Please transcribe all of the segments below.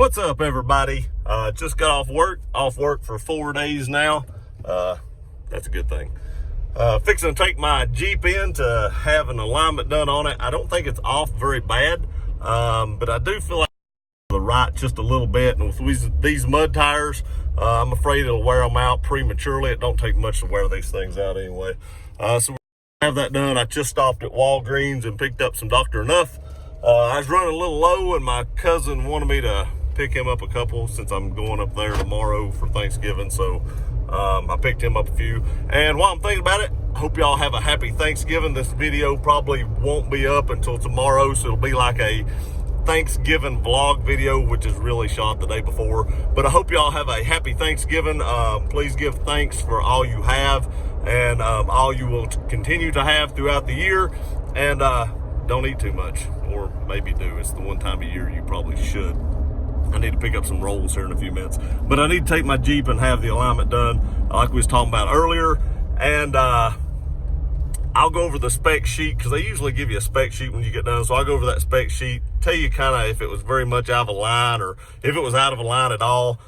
What's up, everybody? Just got off work for 4 days now. That's a good thing. Fixing to take my Jeep in to have an alignment done on it. I don't think it's off very bad, but I do feel like the right just a little bit, and with these mud tires, I'm afraid it'll wear them out prematurely. It don't take much to wear these things out anyway. So we're gonna have that done. I just stopped at Walgreens and picked up some Dr. Enough. I was running a little low, and my cousin wanted me to pick him up a couple since I'm going up there tomorrow for Thanksgiving. So I picked him up a few. And while I'm thinking about it, I hope y'all have a happy Thanksgiving. This video probably won't be up until tomorrow, so it'll be like a Thanksgiving vlog video, which is really shot the day before. But I hope y'all have a happy Thanksgiving. Please give thanks for all you have and all you will continue to have throughout the year. And don't eat too much, or maybe do. It's the one time a year you probably should. I need to pick up some rolls here in a few minutes, but I need to take my Jeep and have the alignment done like we was talking about earlier. And I'll go over the spec sheet, because they usually give you a spec sheet when you get done. So I'll go over that spec sheet, tell you kind of if it was very much out of a line or if it was out of a line at all.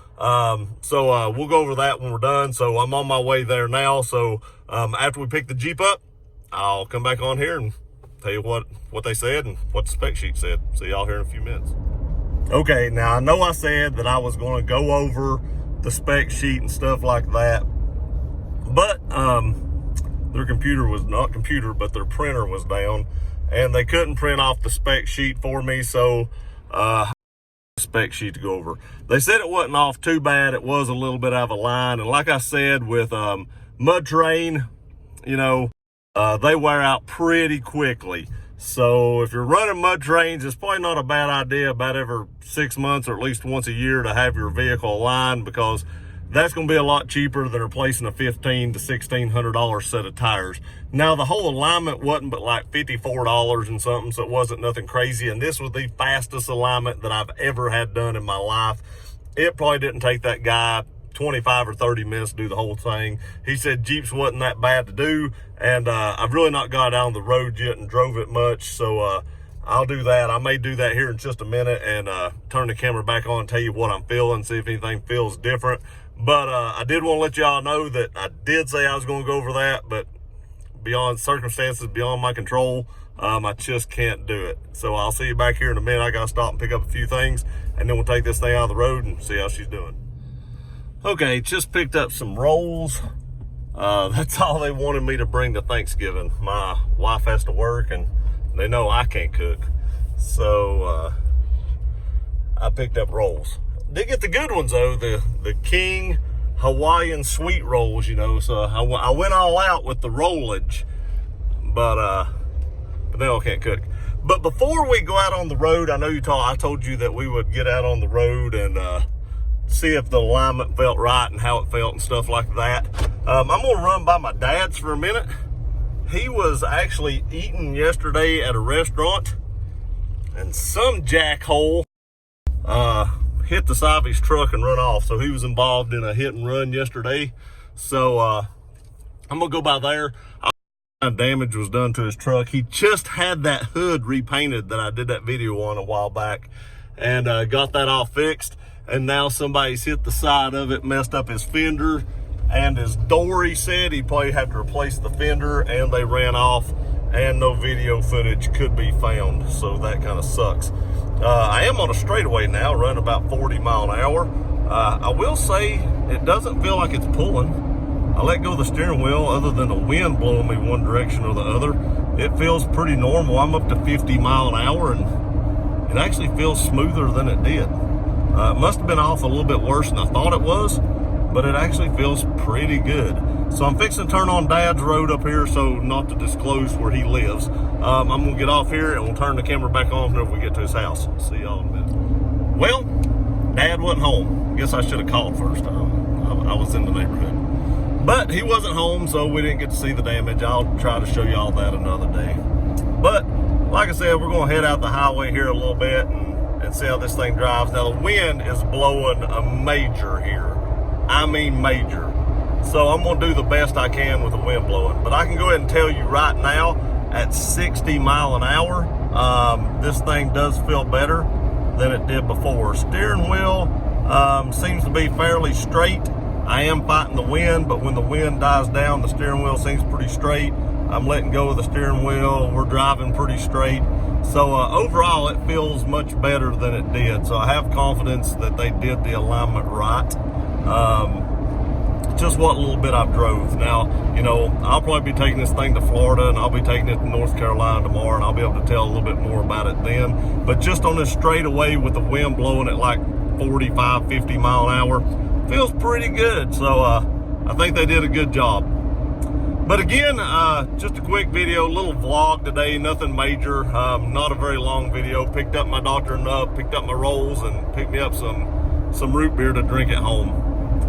So we'll go over that when we're done. So I'm on my way there now. So after we pick the Jeep up, I'll come back on here and tell you what they said and what the spec sheet said. See y'all here in a few minutes. Okay, now I know I said that I was going to go over the spec sheet and stuff like that, but their computer was not computer, but their printer was down, and they couldn't print off the spec sheet for me. So spec sheet to go over. They said it wasn't off too bad. It was a little bit out of a line, and like I said, with mud terrain, you know, they wear out pretty quickly. So if you're running mud terrains, it's probably not a bad idea about every 6 months or at least once a year to have your vehicle aligned, because that's going to be a lot cheaper than replacing a $1,500 to $1,600 set of tires. Now, the whole alignment wasn't but like $54 and something, so it wasn't nothing crazy. And this was the fastest alignment that I've ever had done in my life. It probably didn't take that guy 25 or 30 minutes to do the whole thing. He said Jeeps wasn't that bad to do, and I've really not got out on the road yet and drove it much, so I'll do that. I may do that here in just a minute and turn the camera back on and tell you what I'm feeling, see if anything feels different. But I did want to let y'all know that I did say I was going to go over that, but beyond circumstances, beyond my control, I just can't do it. So I'll see you back here in a minute. I got to stop and pick up a few things, and then we'll take this thing out of the road and see how she's doing. Okay, just picked up some rolls. That's all they wanted me to bring to Thanksgiving. My wife has to work, and they know I can't cook. So I picked up rolls. Did get the good ones, though, the King Hawaiian sweet rolls, you know. So I went all out with the rollage, but now I can't cook. But before we go out on the road, I know I told you that we would get out on the road and see if the alignment felt right and how it felt and stuff like that. I'm gonna run by my dad's for a minute. He was actually eating yesterday at a restaurant, and some jackhole hit the side of his truck and run off. So he was involved in a hit and run yesterday. So I'm gonna go by there. Damage was done to his truck. He just had that hood repainted that I did that video on a while back, and got that all fixed. And now somebody's hit the side of it, messed up his fender and his door. He said he probably had to replace the fender, and they ran off, and no video footage could be found. So that kind of sucks. I am on a straightaway now, running about 40 miles an hour. I will say it doesn't feel like it's pulling. I let go of the steering wheel, other than the wind blowing me one direction or the other. It feels pretty normal. I'm up to 50 miles an hour, and it actually feels smoother than it did. It must have been off a little bit worse than I thought it was, but it actually feels pretty good. So I'm fixing to turn on Dad's road up here, so not to disclose where he lives. I'm going to get off here, and we'll turn the camera back on whenever we get to his house. See y'all in a minute. Well, Dad wasn't home. Guess I should have called first. I was in the neighborhood. But he wasn't home, so we didn't get to see the damage. I'll try to show y'all that another day. But like I said, we're going to head out the highway here a little bit and see how this thing drives. Now, the wind is blowing a major here. I mean major. So I'm going to do the best I can with the wind blowing. But I can go ahead and tell you right now, at 60 miles an hour, this thing does feel better. than it did before. Steering wheel seems to be fairly straight. I am fighting the wind, but when the wind dies down, the steering wheel seems pretty straight. I'm letting go of the steering wheel. We're driving pretty straight. So overall, it feels much better than it did. So I have confidence that they did the alignment right. Just what little bit I've drove. Now, you know, I'll probably be taking this thing to Florida, and I'll be taking it to North Carolina tomorrow, and I'll be able to tell a little bit more about it then. But just on this straightaway with the wind blowing at like 45, 50 mile an hour, feels pretty good. So I think they did a good job. But again, just a quick video, little vlog today, nothing major, not a very long video. Picked up my Dr. Nup, picked up my rolls, and picked me up some root beer to drink at home.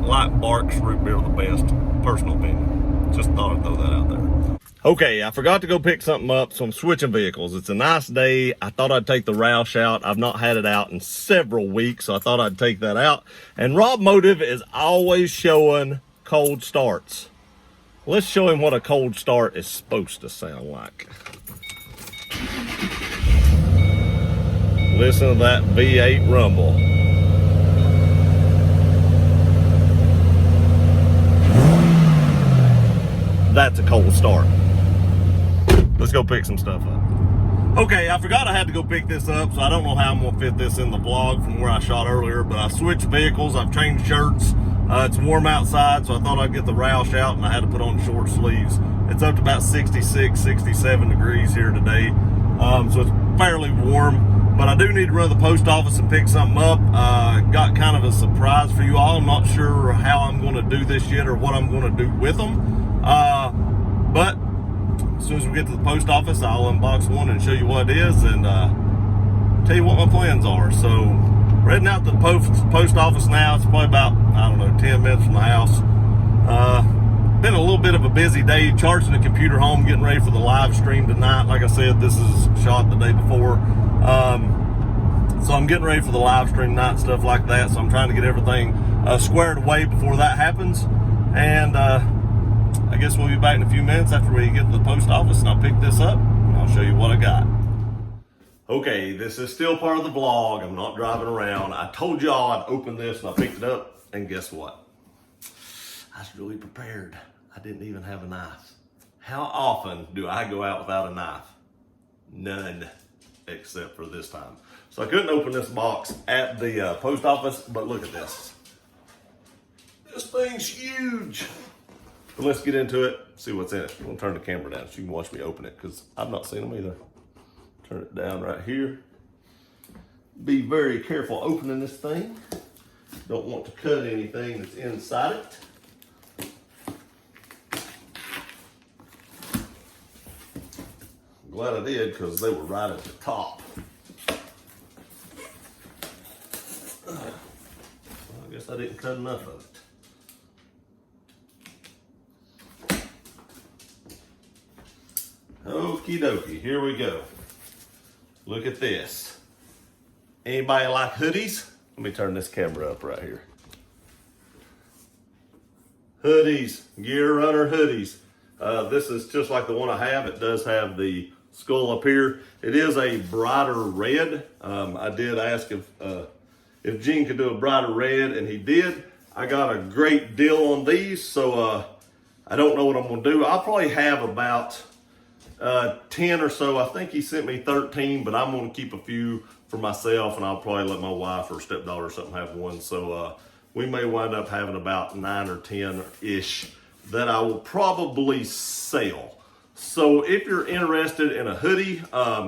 Like Barks root beer the best, personal opinion. Just thought I'd throw that out there. Okay, I forgot to go pick something up, so I'm switching vehicles. It's a nice day. I thought I'd take the Roush out. I've not had it out in several weeks, so I thought I'd take that out. And Rob Motive is always showing cold starts. Let's show him what a cold start is supposed to sound like. Listen to that V8 rumble. That's a cold start. Let's go pick some stuff up. Okay, I forgot I had to go pick this up, so I don't know how I'm gonna fit this in the vlog from where I shot earlier, but I switched vehicles, I've changed shirts. It's warm outside, so I thought I'd get the Roush out, and I had to put on short sleeves. It's up to about 66, 67 degrees here today, so it's fairly warm, but I do need to run to the post office and pick something up. Got kind of a surprise for you all. I'm not sure how I'm gonna do this yet or what I'm gonna do with them. But as soon as we get to the post office, I'll unbox one and show you what it is and tell you what my plans are. So we're heading out to the post office now. It's probably about, I don't know, 10 minutes from the house. Been a little bit of a busy day, charging the computer home, getting ready for the live stream tonight. Like I said, this is shot the day before. So I'm getting ready for the live stream tonight and stuff like that. So I'm trying to get everything squared away before that happens. And I guess we'll be back in a few minutes after we get to the post office, and I'll pick this up and I'll show you what I got. Okay, this is still part of the vlog. I'm not driving around. I told y'all I'd open this and I picked it up, and guess what? I was really prepared. I didn't even have a knife. How often do I go out without a knife? None, except for this time. So I couldn't open this box at the post office, but look at this. This thing's huge. But let's get into it, see what's in it. I'm gonna turn the camera down so you can watch me open it, because I've not seen them either. Turn it down right here. Be very careful opening this thing. Don't want to cut anything that's inside it. I'm glad I did, because they were right at the top. Well, I guess I didn't cut enough of it. Okie dokie, here we go. Look at this. Anybody like hoodies? Let me turn this camera up right here. Hoodies, Gear Runner hoodies. This is just like the one I have. It does have the skull up here. It is a brighter red. I did ask if Gene could do a brighter red, and he did. I got a great deal on these, so I don't know what I'm gonna do. I'll probably have about 10 or so. I think he sent me 13, but I'm going to keep a few for myself, and I'll probably let my wife or stepdaughter or something have one. So we may wind up having about 9 or 10-ish that I will probably sell. So if you're interested in a hoodie,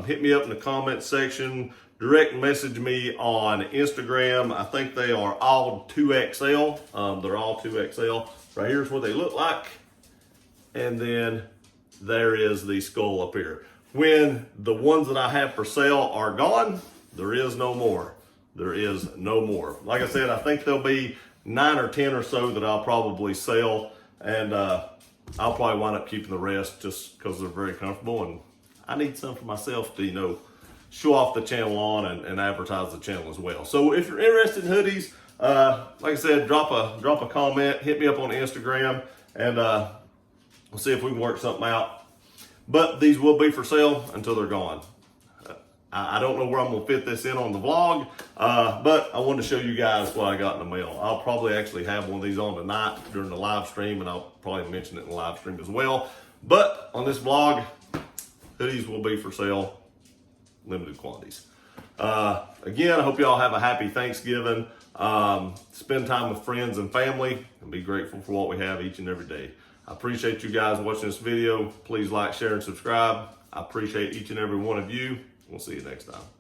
hit me up in the comment section. Direct message me on Instagram. I think they are all 2XL. They're all 2XL. Right here's what they look like. And then there is the skull up here. When the ones that I have for sale are gone, there is no more. There is no more. Like I said, I think there'll be 9 or 10 or so that I'll probably sell, and I'll probably wind up keeping the rest just because they're very comfortable, and I need some for myself to, you know, show off the channel on and advertise the channel as well. So if you're interested in hoodies, like I said, drop a comment, hit me up on Instagram, and we'll see if we can work something out. But these will be for sale until they're gone. I don't know where I'm gonna fit this in on the vlog, but I wanted to show you guys what I got in the mail. I'll probably actually have one of these on tonight during the live stream, and I'll probably mention it in the live stream as well. But on this vlog, hoodies will be for sale, limited quantities. Again, I hope y'all have a happy Thanksgiving. Spend time with friends and family, and be grateful for what we have each and every day. I appreciate you guys watching this video. Please like, share, and subscribe. I appreciate each and every one of you. We'll see you next time.